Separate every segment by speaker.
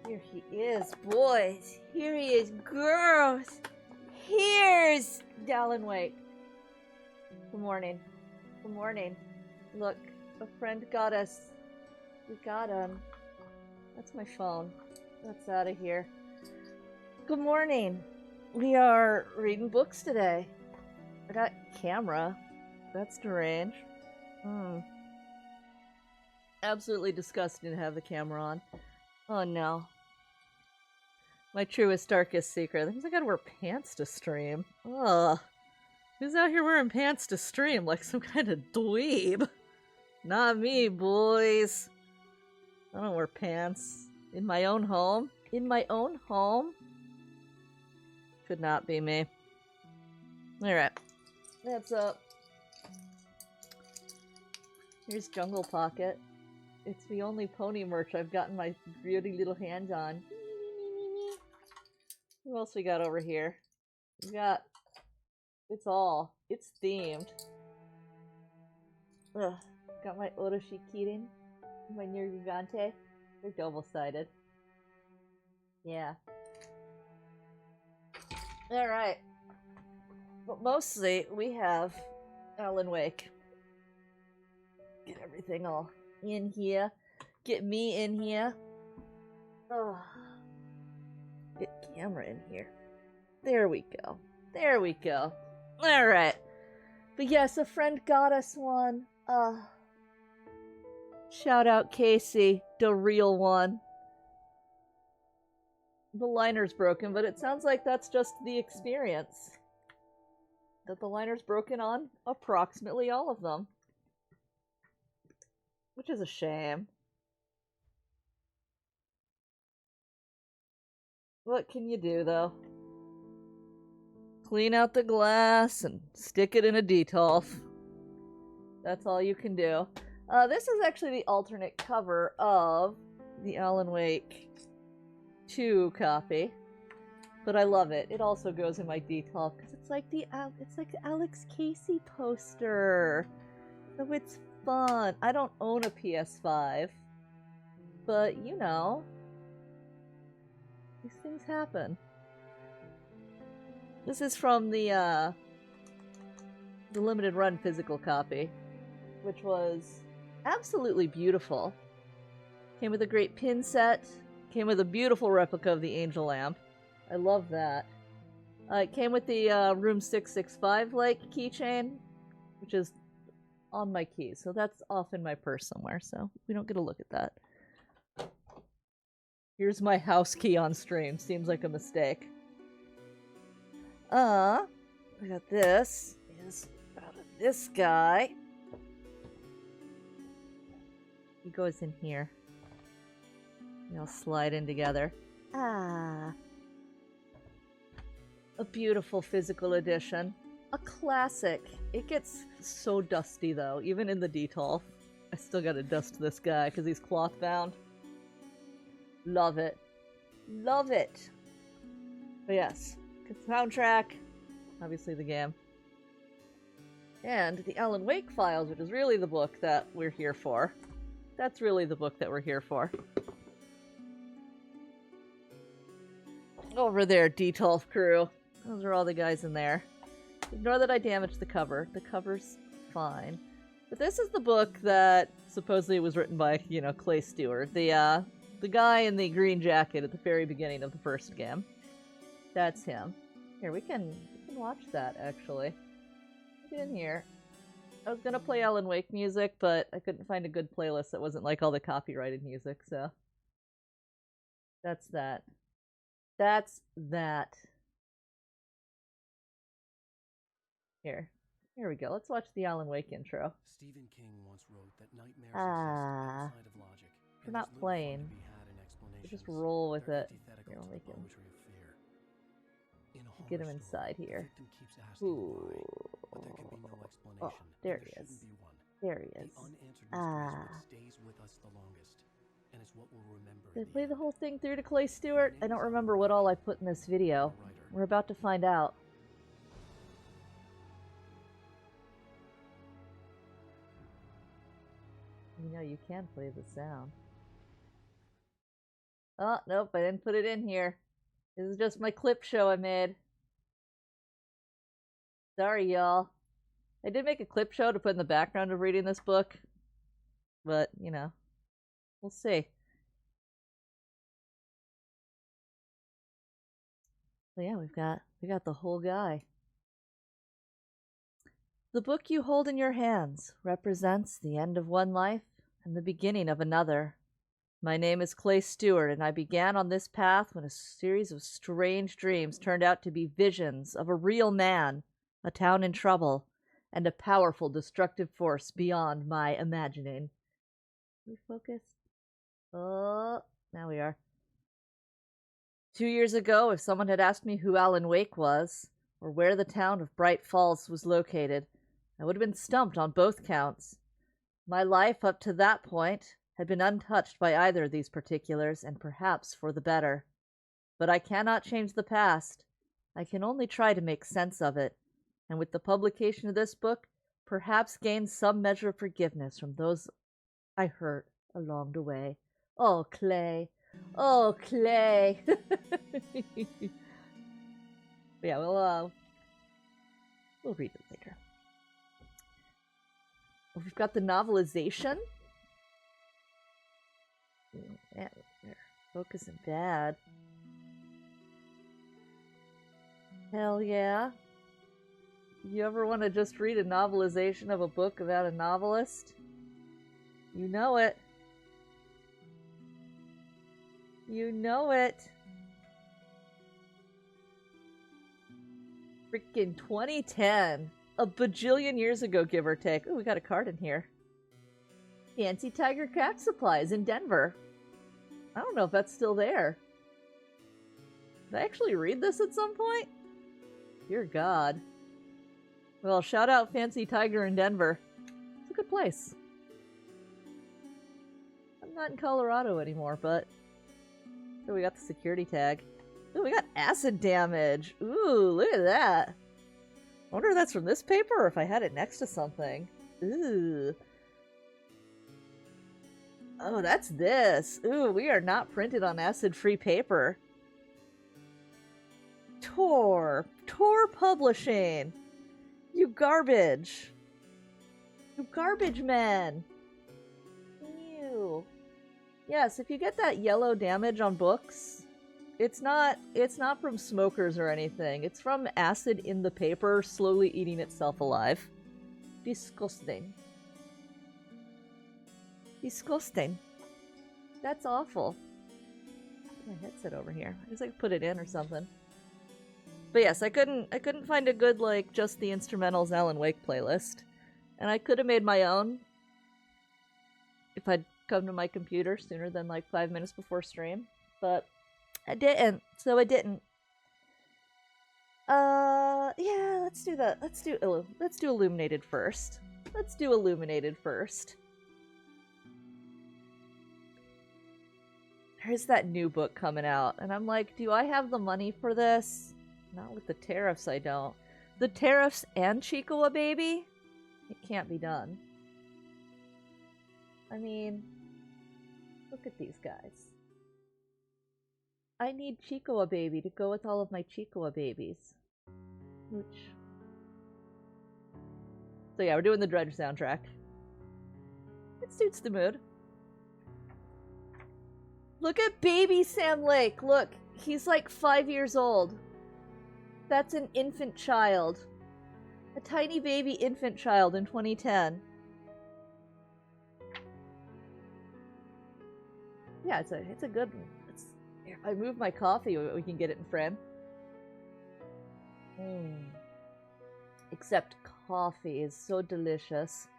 Speaker 1: Here he is, boys. Here he is, girls. Here's Alan Wake. Good morning. Good morning. Look, a friend got us. We got him. That's my phone. That's out of here. Good morning. We are reading books today. I got camera. That's deranged. Absolutely disgusting to have the camera on. Oh no. My truest, darkest secret. That means I gotta wear pants to stream. Ugh. Who's out here wearing pants to stream like some kind of dweeb? Not me, boys. I don't wear pants. In my own home? In my own home? Could not be me. Alright. That's up. Here's Jungle Pocket. It's the only pony merch I've gotten my beauty little hands on. What else we got over here? We got... It's themed. Ugh. Got my Orochi Kirin. My Nervigante. They're double-sided. Yeah. Alright. But mostly, we have Alan Wake. Get everything all in here. Get me in here. Oh. Get camera in here. There we go. There we go. Alright. But yes, a friend got us one. Shout out Casey, the real one. The liner's broken, but it sounds like that's just the experience. That the liner's broken on approximately all of them. Which is a shame. What can you do, though? Clean out the glass and stick it in a detolf. That's all you can do. This is actually the alternate cover of the Alan Wake 2 copy. But I love it. It also goes in my detolf because it's like the Alex Casey poster. So it's fun. I don't own a PS5, but you know, these things happen. This is from the limited run physical copy, which was absolutely beautiful. Came with a great pin set. Came with a beautiful replica of the Angel Lamp. I love that. It came with the Room 665 like keychain, which is on my keys, so that's off in my purse somewhere, so we don't get a look at that. Here's my house key on stream. Seems like a mistake. I got this. Is out of this guy. He goes in here. They'll slide in together. A beautiful physical edition. A classic. It gets so dusty though, even in the detolf. I still gotta dust this guy because he's cloth bound. Love it. Love it. But yes, soundtrack, obviously the game. And the Alan Wake Files, which is really the book that we're here for. That's really the book that we're here for. Over there, detolf crew. Those are all the guys in there. Ignore that I damaged the cover. The cover's fine. But this is the book that supposedly was written by, you know, Clay Stewart. The guy in the green jacket at the very beginning of the first game. That's him. Here, we can watch that, actually. Get in here. I was gonna play Alan Wake music, but I couldn't find a good playlist that wasn't like all the copyrighted music, so... That's that. That's that. Here we go. Let's watch the Alan Wake intro.
Speaker 2: Stephen King once wrote that nightmares exist outside of logic.
Speaker 1: We're not playing. We just roll with it. Here, we'll make him. Get him inside here. Ooh. Oh, there he is. There he is. Did I play the whole thing through to Clay Stewart? I don't remember what all I put in this video. We're about to find out. You know, you can play the sound. Oh, nope, I didn't put it in here. This is just my clip show I made. Sorry, y'all. I did make a clip show to put in the background of reading this book. But, you know, we'll see. So yeah, we got the whole guy. The book you hold in your hands represents the end of one life and the beginning of another. My name is Clay Stewart, and I began on this path when a series of strange dreams turned out to be visions of a real man, a town in trouble, and a powerful destructive force beyond my imagining. We focus? Oh, now we are. 2 years ago, if someone had asked me who Alan Wake was, or where the town of Bright Falls was located, I would have been stumped on both counts. My life up to that point had been untouched by either of these particulars, and perhaps for the better. But I cannot change the past. I can only try to make sense of it, and with the publication of this book, perhaps gain some measure of forgiveness from those I hurt along the way. Oh, Clay. Oh, Clay. Yeah, we'll read it later. We've got the novelization. Yeah, focusing bad. Hell yeah. You ever want to just read a novelization of a book about a novelist? You know it. You know it. Freaking 2010. A bajillion years ago, give or take. Ooh, we got a card in here. Fancy Tiger Craft Supplies in Denver. I don't know if that's still there. Did I actually read this at some point? Dear God. Well, shout out Fancy Tiger in Denver. It's a good place. I'm not in Colorado anymore, but... Oh, we got the security tag. Ooh, we got acid damage. Ooh, look at that. I wonder if that's from this paper or if I had it next to something. Ooh. Oh, that's this. Ooh, we are not printed on acid-free paper. Tor Publishing. You garbage. You garbage men. Ew. Yes, if you get that yellow damage on books, it's not from smokers or anything. It's from acid in the paper slowly eating itself alive. Disgusting. Disgusting. That's awful. My headset over here. I guess I could put it in or something. But yes, I couldn't find a good, like, just the instrumentals Alan Wake playlist. And I could have made my own if I'd come to my computer sooner than like 5 minutes before stream. But I didn't, so I didn't. Yeah, let's do that. Let's do Illuminated first. Let's do Illuminated first. There's that new book coming out, and I'm like, do I have the money for this? Not with the tariffs, I don't. The tariffs and Chico a baby? It can't be done. I mean, look at these guys. I need Chico a baby to go with all of my Chico a babies. Which... So yeah, we're doing the Dredge soundtrack. It suits the mood. Look at baby Sam Lake. Look, he's like 5 years old. That's an infant child. A tiny baby infant child in 2010. Yeah, it's a good one. If I move my coffee, we can get it in frame. Except coffee is so delicious.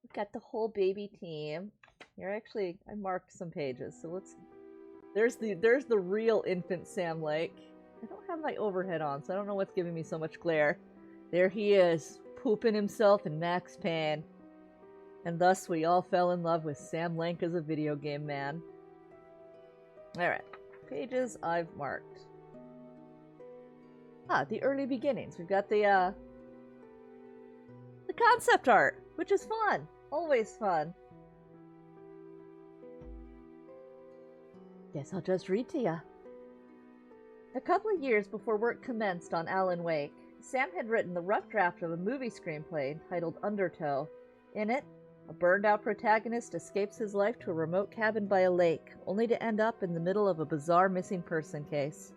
Speaker 1: We've got the whole baby team. Here, actually, I marked some pages, so let's... There's the real infant Sam Lake. I don't have my overhead on, so I don't know what's giving me so much glare. There he is, pooping himself in Max Payne. And thus we all fell in love with Sam Lake as a video game man. Alright, pages I've marked. Ah, the early beginnings. We've got the concept art, which is fun. Always fun. Guess I'll just read to ya. A couple of years before work commenced on Alan Wake, Sam had written the rough draft of a movie screenplay titled Undertow. In it, a burned-out protagonist escapes his life to a remote cabin by a lake, only to end up in the middle of a bizarre missing person case.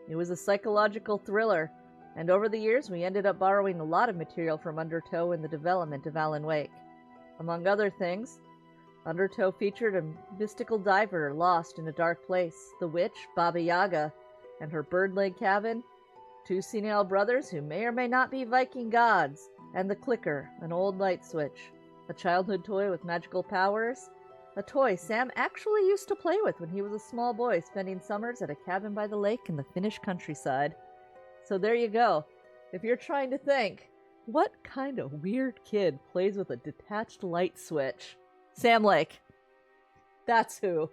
Speaker 1: It was a psychological thriller, and over the years we ended up borrowing a lot of material from Undertow in the development of Alan Wake. Among other things, Undertow featured a mystical diver lost in a dark place, the witch, Baba Yaga, and her bird-leg cabin, 2 senile brothers who may or may not be Viking gods, and the Clicker, an old light switch, a childhood toy with magical powers, a toy Sam actually used to play with when he was a small boy spending summers at a cabin by the lake in the Finnish countryside. So there you go. If you're trying to think, what kind of weird kid plays with a detached light switch? Sam Lake. That's who.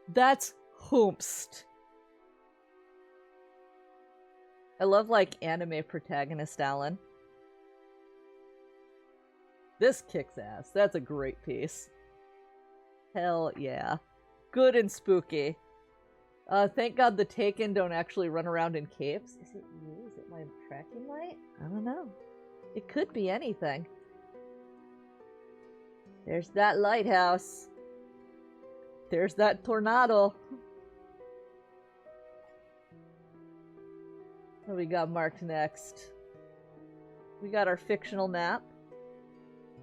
Speaker 1: That's whomst. I love, like, anime protagonist Alan. This kicks ass. That's a great piece. Hell yeah. Good and spooky. Thank God the Taken don't actually run around in capes. Is it you? Is it my tracking light? I don't know. It could be anything. There's that lighthouse. There's that tornado. What we got marked next? We got our fictional map.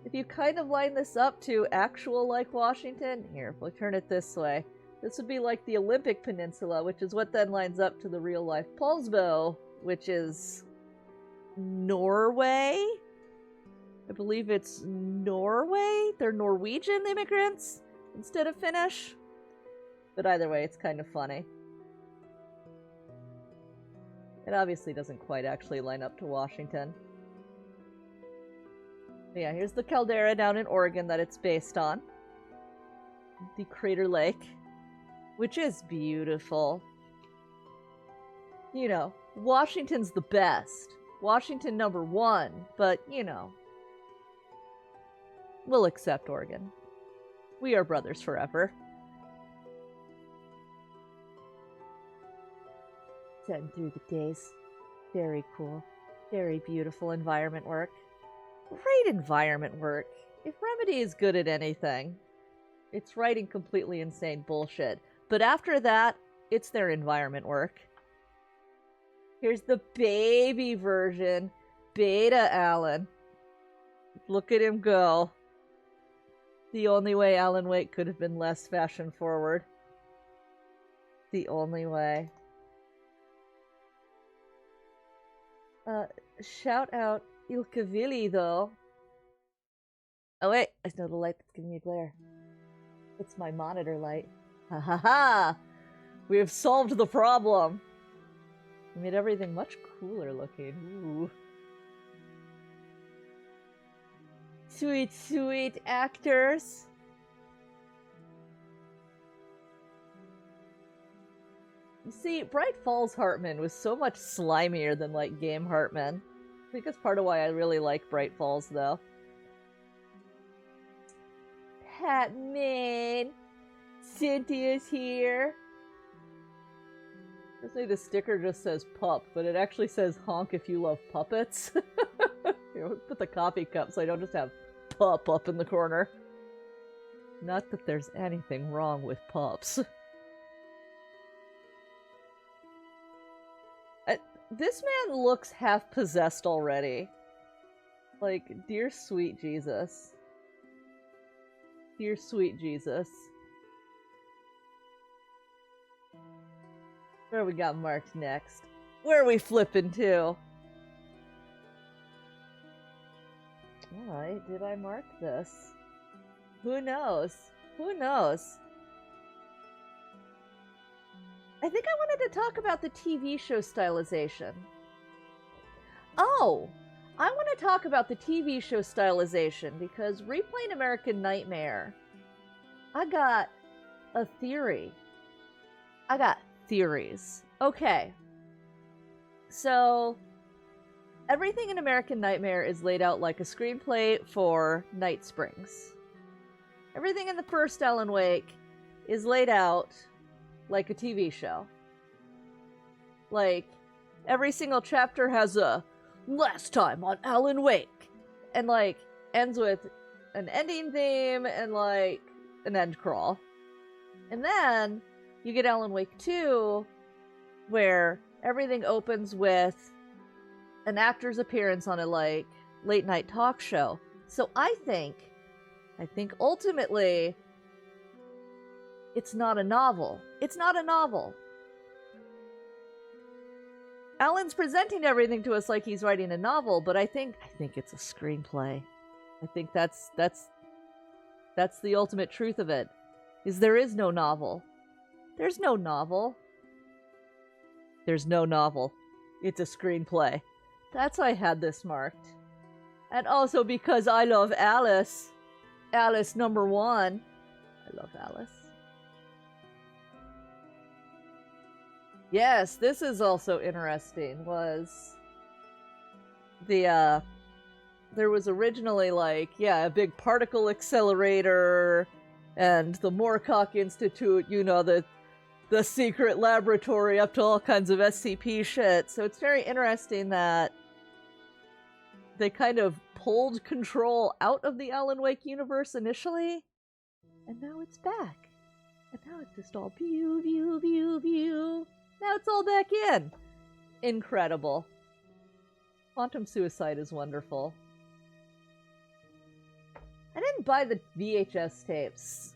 Speaker 1: If you kind of line this up to actual, like, Washington, here, we'll turn it this way. This would be like the Olympic Peninsula, which is what then lines up to the real-life Poulsbo, which is Norway? I believe it's Norway? They're Norwegian immigrants instead of Finnish. But either way, it's kind of funny. It obviously doesn't quite actually line up to Washington. But yeah, here's the caldera down in Oregon that it's based on. The Crater Lake, which is beautiful. You know, Washington's the best. Washington #1, but, you know, we'll accept Oregon. We are brothers forever. Setting through the days. Very cool. Very beautiful environment work. Great environment work. If Remedy is good at anything, it's writing completely insane bullshit. But after that, it's their environment work. Here's the baby version. Beta Alan. Look at him go. The only way Alan Wake could have been less fashion forward. The only way. Shout out Ilkavili, though. Oh wait, I know the light that's giving me a glare. It's my monitor light. Ha ha ha! We have solved the problem! We made everything much cooler looking. Ooh. Sweet, sweet actors! You see, Bright Falls Hartman was so much slimier than, like, Game Hartman. I think that's part of why I really like Bright Falls, though. Patman! Cynthia's here! Usually the sticker just says pup, but it actually says honk if you love puppets. Here, we'll put the coffee cup so I don't just have pup up in the corner. Not that there's anything wrong with pups. This man looks half possessed already. Like, dear sweet Jesus. Dear sweet Jesus. Where we got marked next? Where are we flipping to? Alright, did I mark this? Who knows? Who knows? I think I wanted to talk about the TV show stylization. Oh! I want to talk about the TV show stylization because replaying American Nightmare, I got a theory. I got theories. Okay. So, everything in American Nightmare is laid out like a screenplay for Night Springs. Everything in the first Alan Wake is laid out like a TV show. Like, every single chapter has a last time on Alan Wake, and like ends with an ending theme and like an end crawl. And then you get Alan Wake 2, where everything opens with an actor's appearance on a like late night talk show. So I think ultimately it's not a novel. It's not a novel. Alan's presenting everything to us like he's writing a novel, but I think it's a screenplay. I think that's the ultimate truth of it. Is there is no novel. There's no novel. There's no novel. It's a screenplay. That's why I had this marked. And also because I love Alice. Alice number 1. I love Alice. Yes, this is also interesting, was the, there was originally like, yeah, a big particle accelerator and the Moorcock Institute, you know, the secret laboratory up to all kinds of SCP shit. So it's very interesting that they kind of pulled control out of the Alan Wake universe initially, and now it's back. And now it's just all pew, pew, pew, pew. Now it's all back in. Incredible. Quantum Suicide is wonderful. I didn't buy the VHS tapes.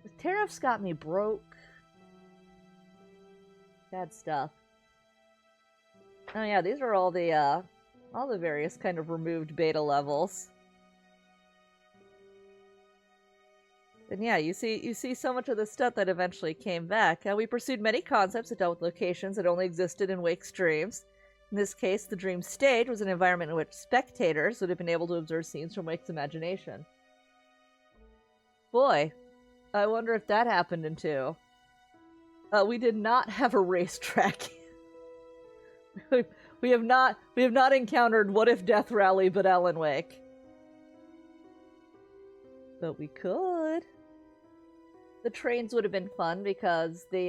Speaker 1: The tariffs got me broke. Bad stuff. Oh yeah, these are all the various kind of removed beta levels. And yeah, you see so much of the stuff that eventually came back. We pursued many concepts that dealt with locations that only existed in Wake's dreams. In this case, the dream stage was an environment in which spectators would have been able to observe scenes from Wake's imagination. Boy, I wonder if that happened in 2. We did not have a racetrack. we have not encountered What If Death Rally but Alan Wake. But we could. The trains would have been fun because the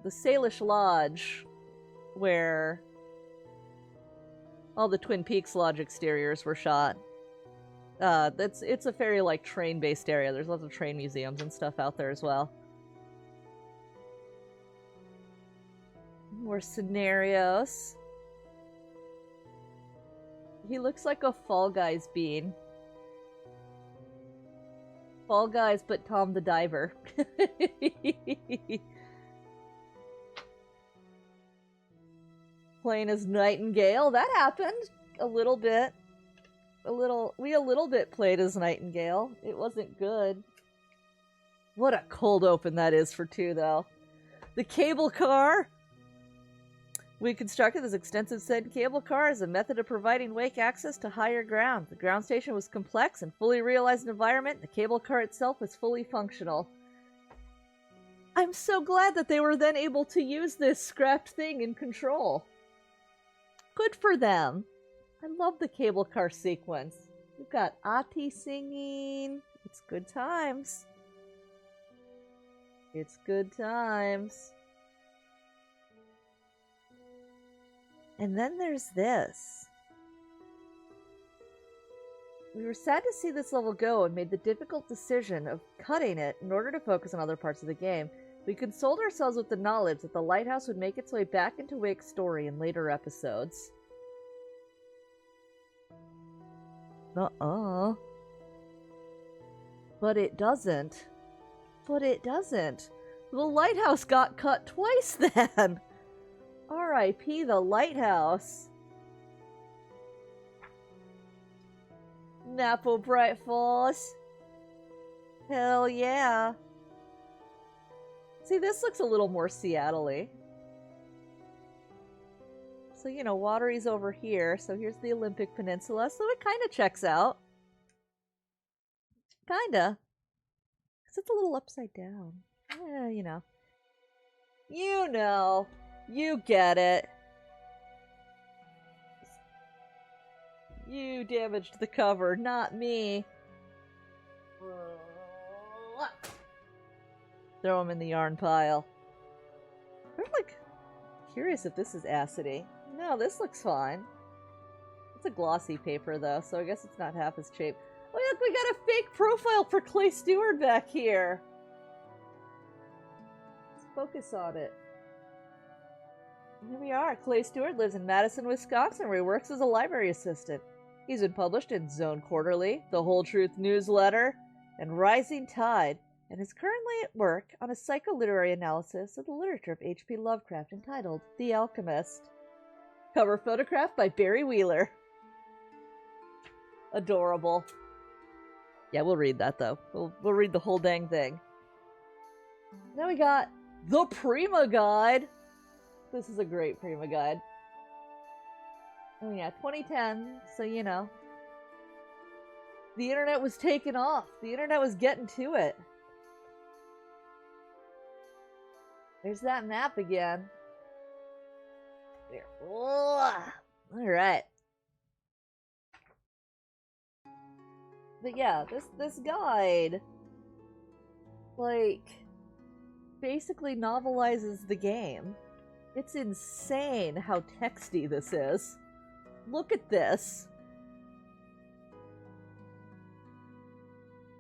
Speaker 1: Salish Lodge, where all the Twin Peaks Lodge exteriors were shot, it's a very like train-based area. There's lots of train museums and stuff out there as well. More scenarios. He looks like a Fall Guys bean. Fall Guys, but Tom the Diver. Playing as Nightingale. That happened a little bit. We a little bit played as Nightingale. It wasn't good. What a cold open that is for 2, though. The cable car. We constructed this extensive said cable car as a method of providing Wake access to higher ground. The ground station was complex and fully realized environment. The cable car itself was fully functional. I'm so glad that they were then able to use this scrapped thing in Control. Good for them. I love the cable car sequence. We've got Ati singing. It's good times. It's good times. And then there's this. We were sad to see this level go and made the difficult decision of cutting it in order to focus on other parts of the game. We consoled ourselves with the knowledge that the lighthouse would make its way back into Wake's story in later episodes. But it doesn't. But it doesn't. The lighthouse got cut twice then. R.I.P. the lighthouse. Napo Bright Falls. Hell yeah. See, this looks a little more Seattle-y. So, you know, Watery's over here. So here's the Olympic Peninsula. So it kind of checks out. Kinda. Because it's a little upside down. Yeah, you know. You know. You get it. You damaged the cover, not me. Throw him in the yarn pile. I'm like curious if this is acidy. No, this looks fine. It's a glossy paper though, so I guess it's not half as cheap. Oh look, we got a fake profile for Clay Stewart back here. Let's focus on it. Here we are. Clay Stewart lives in Madison, Wisconsin, where he works as a library assistant. He's been published in Zone Quarterly, The Whole Truth Newsletter, and Rising Tide, and is currently at work on a psycholiterary analysis of the literature of H.P. Lovecraft entitled The Alchemist. Cover photograph by Barry Wheeler. Adorable. Yeah, we'll read that though. We'll read the whole dang thing. Now we got the Prima Guide. This is a great Prima Guide. Oh yeah, 2010, so you know. The internet was taking off. The internet was getting to it. There's that map again. There. Alright. But yeah, this guide, like, basically novelizes the game. It's insane how texty this is. Look at this.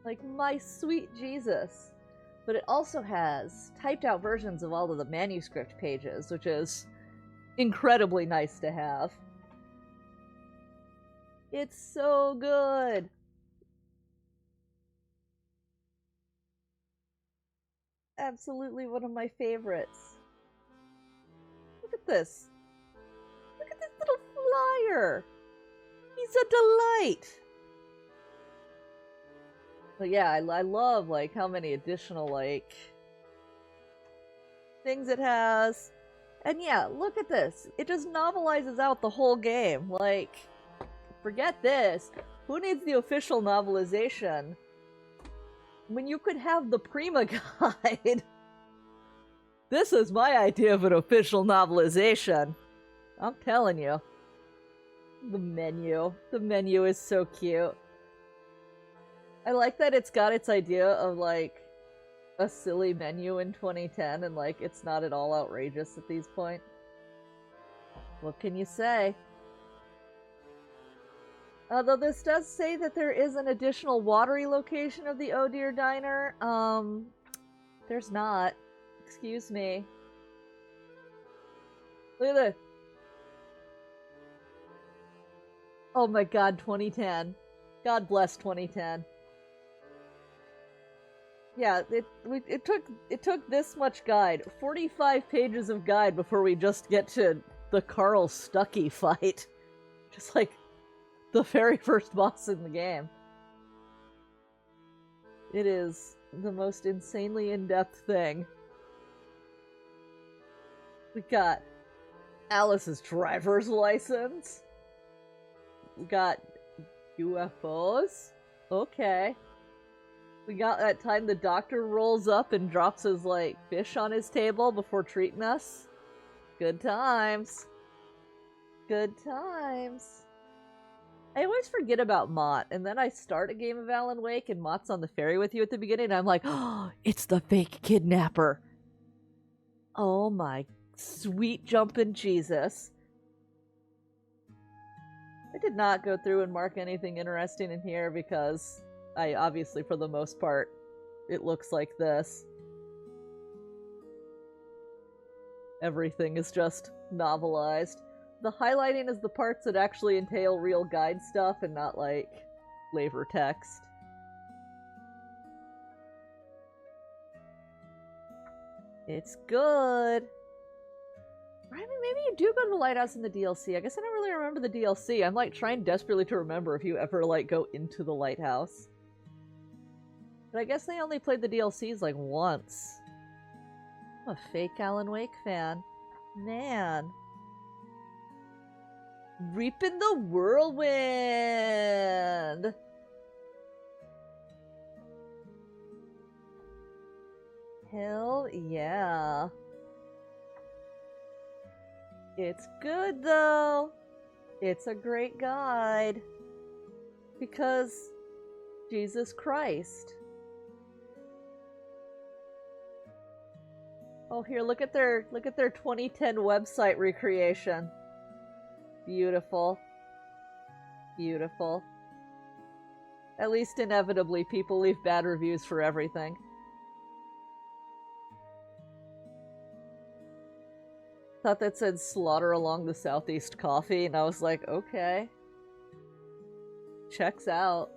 Speaker 1: Like, my sweet Jesus. But it also has typed out versions of all of the manuscript pages, which is incredibly nice to have. It's so good. Absolutely one of my favorites. Look at this. Look at this little flyer. He's a delight. But yeah, I love like how many additional like things it has. And yeah, look at this. It just novelizes out the whole game. Like, forget this. Who needs the official novelization when you could have the Prima Guide? This is my idea of an official novelization. I'm telling you. The menu. The menu is so cute. I like that it's got its idea of, like, a silly menu in 2010, and, like, it's not at all outrageous at these points. What can you say? Although this does say that there is an additional watery location of the Oh Dear Diner. There's not. Excuse me. Look at this. Oh my god, 2010. God bless 2010. Yeah, it took this much guide, 45 pages of guide before we just get to the Carl Stuckey fight. Just like the very first boss in the game. It is the most insanely in-depth thing. We got Alice's driver's license. We got UFOs. Okay. We got that time the doctor rolls up and drops his, like, fish on his table before treating us. Good times. Good times. I always forget about Mott, and then I start a game of Alan Wake, and Mott's on the ferry with you at the beginning, and I'm like, oh, it's the fake kidnapper. Oh my sweet jumpin' Jesus. I did not go through and mark anything interesting in here because I obviously, for the most part, it looks like this. Everything is just novelized. The highlighting is the parts that actually entail real guide stuff and not, like, flavor text. It's good. I mean, maybe you do go to the lighthouse in the DLC. I guess I don't really remember the DLC. I'm, like, trying desperately to remember if you ever, like, go into the lighthouse. But I guess they only played the DLCs, like, once. I'm a fake Alan Wake fan. Man. Reaping the whirlwind! Hell yeah. It's good, though. It's a great guide. Because Jesus Christ. Oh, here, look at their 2010 website recreation. Beautiful. Beautiful. At least inevitably, people leave bad reviews for everything. Thought that said slaughter along the southeast coffee, and I was like, okay. Checks out.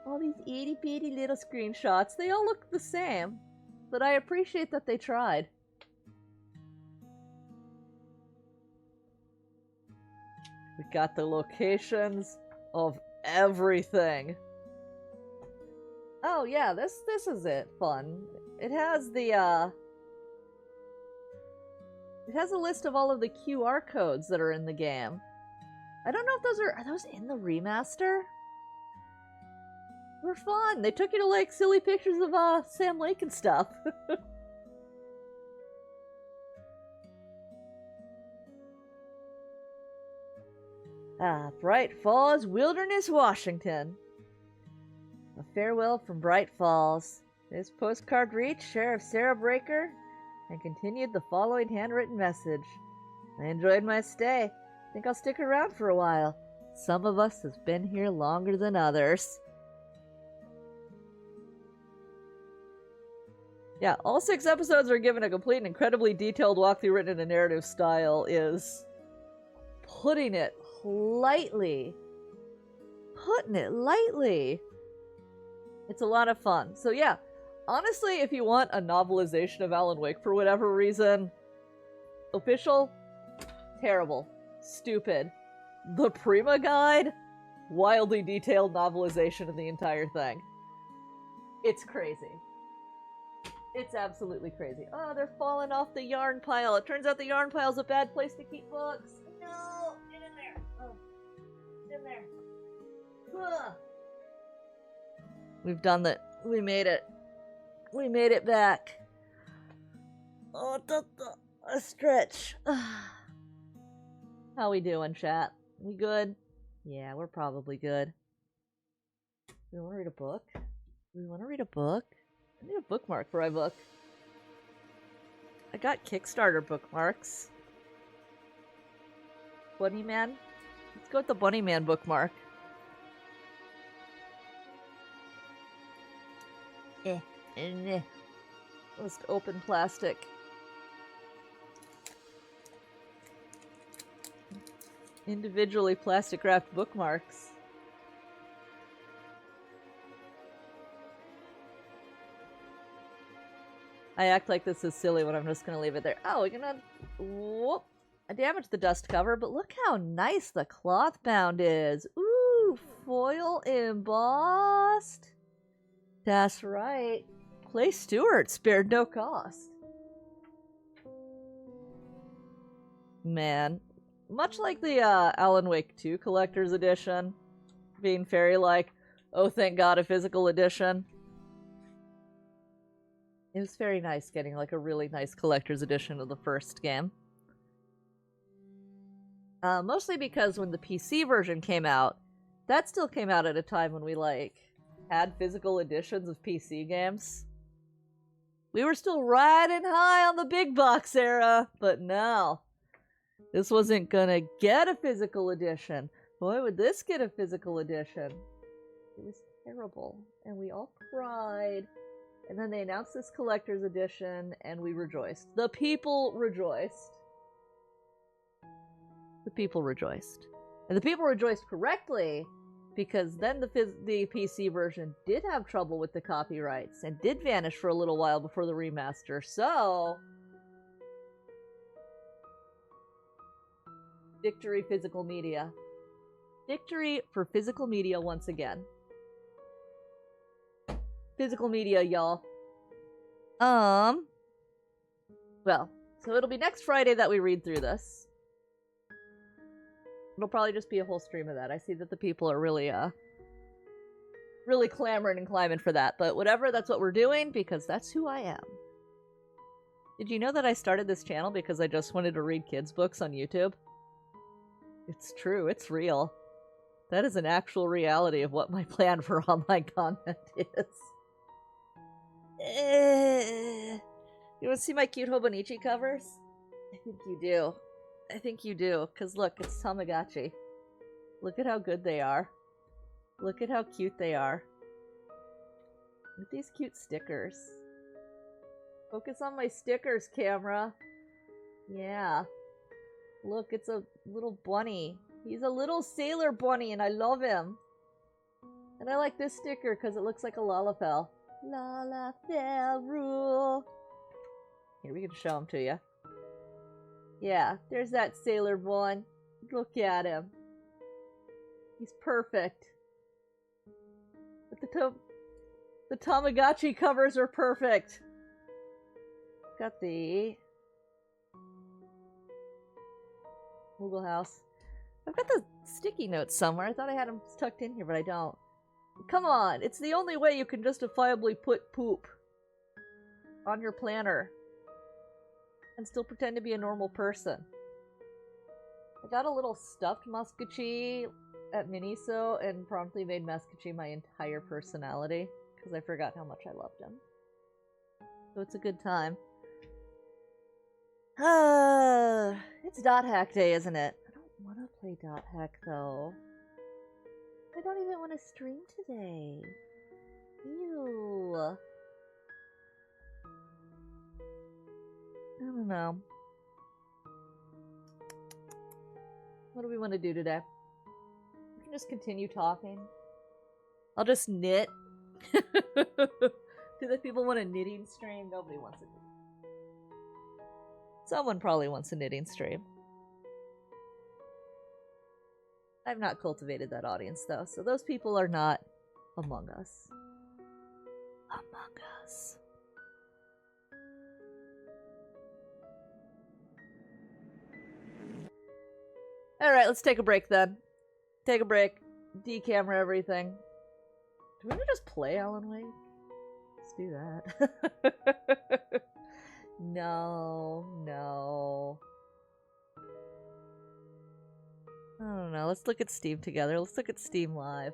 Speaker 1: All these itty bitty little screenshots, they all look the same. But I appreciate that they tried. We got the locations of everything. Oh yeah, this is it. Fun. It has the it has a list of all of the QR codes that are in the game. I don't know if those are those in the remaster? They were fun. They took you to like silly pictures of Sam Lake and stuff. Bright Falls, Wilderness, Washington. A farewell from Bright Falls. This postcard reached Sheriff Sarah Breaker and continued the following handwritten message. I enjoyed my stay. Think I'll stick around for a while. Some of us has been here longer than others. Yeah, all 6 episodes are given a complete and incredibly detailed walkthrough written in a narrative style is putting it lightly. Putting it lightly. It's a lot of fun. So yeah, honestly, if you want a novelization of Alan Wake for whatever reason, official, terrible, stupid. The Prima Guide, wildly detailed novelization of the entire thing. It's crazy. It's absolutely crazy. Oh, they're falling off the yarn pile. It turns out the yarn pile's a bad place to keep books. No! Get in there! Oh. Get in there. Ugh. We've done that. We made it. We made it back. Oh, a stretch. How we doing, chat? We good? Yeah, we're probably good. We want to read a book? We want to read a book? I need a bookmark for my book. I got Kickstarter bookmarks. Bunny Man? Let's go with the Bunny Man bookmark. Most open plastic. Individually plastic wrapped bookmarks. I act like this is silly when I'm just gonna leave it there. Oh, we're gonna... Whoop! I damaged the dust cover, but look how nice the cloth bound is. Ooh, foil embossed. That's right. Clay Stewart spared no cost. Man. Much like the Alan Wake 2 Collector's Edition, being very like, oh thank god a physical edition. It was very nice getting like a really nice Collector's Edition of the first game. Mostly because when the PC version came out, that still came out at a time when we like had physical editions of PC games. We were still riding high on the big box era, but no. This wasn't gonna get a physical edition. Boy, would this get a physical edition. It was terrible, and we all cried. And then they announced this collector's edition, and we rejoiced. The people rejoiced. The people rejoiced. And the people rejoiced correctly, because then the PC version did have trouble with the copyrights, and did vanish for a little while before the remaster, so... Victory physical media. Victory for physical media once again. Physical media, y'all. Well, so it'll be next Friday that we read through this. It'll probably just be a whole stream of that. I see that the people are really, really clamoring and climbing for that. But whatever, that's what we're doing, because that's who I am. Did you know that I started this channel because I just wanted to read kids' books on YouTube? It's true, it's real. That is an actual reality of what my plan for online content is. You want to see my cute Hobonichi covers? I think you do. I think you do. Because look, it's Tamagotchi. Look at how good they are. Look at how cute they are. Look at these cute stickers. Focus on my stickers, camera. Yeah. Look, it's a little bunny. He's a little sailor bunny and I love him. And I like this sticker because it looks like a Lalafell. Lalafell rule. Here, we can show him to you. Yeah, there's that sailor one. Look at him. He's perfect. But the Tamagotchi covers are perfect. Got the Google House. I've got the sticky notes somewhere. I thought I had them tucked in here, but I don't. Come on, it's the only way you can justifiably put poop on your planner and still pretend to be a normal person. I got a little stuffed Muscatchi at Miniso and promptly made Muscatchi my entire personality because I forgot how much I loved him. So it's a good time. It's Dot Hack Day, isn't it? I don't want to play Dot Hack though. I don't even want to stream today. Ew. I don't know. What do we want to do today? We can just continue talking. I'll just knit. Do the people want a knitting stream? Nobody wants it. Someone probably wants a knitting stream. I've not cultivated that audience, though, so those people are not among us. Among us. Alright, let's take a break then. Take a break. Decamera everything. Do we want to just play Alan Wake? Let's do that. No, no. I don't know. Let's look at Steam together. Let's look at Steam Live.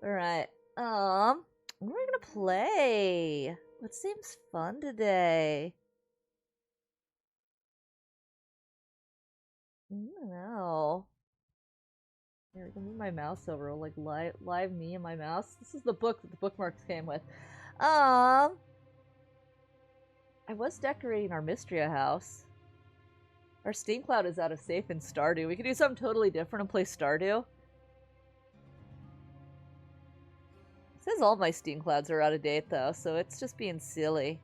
Speaker 1: Alright. What are we gonna play? What seems fun today? I don't know. Here, we can move my mouse over. Like live me and my mouse. This is the book that the bookmarks came with. I was decorating our Mystria house. Our Steam Cloud is out of safe in Stardew. We could do something totally different and play Stardew. It says all my Steam Clouds are out of date though, so it's just being silly.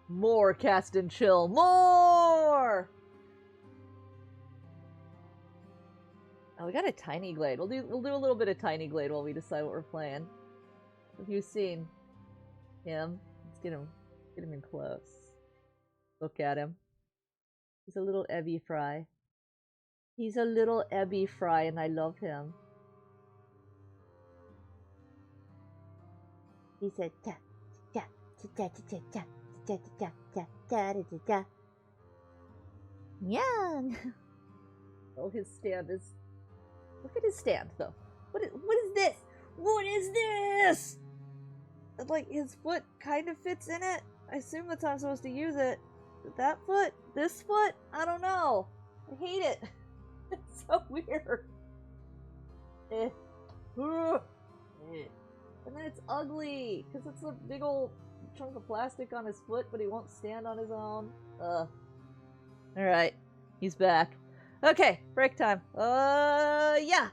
Speaker 1: More Cast and Chill. More! Oh, we got a Tiny Glade. We'll do a little bit of Tiny Glade while we decide what we're playing. Have you seen him? Let's get him in close. Look at him. He's a little Ebby Fry. He's a little Ebby Fry, and I love him. He said, "Ta ta ta ta ta ta ta ta ta ta ta ta." Yeah. Oh, his stand is. Look at his stand, though. What is this? What is this? Like, his foot kind of fits in it. I assume that's how I'm supposed to use it. That foot? This foot? I don't know. I hate it. It's so weird. And then it's ugly, because it's a big old chunk of plastic on his foot, but he won't stand on his own. Alright. He's back. Okay, break time. Yeah.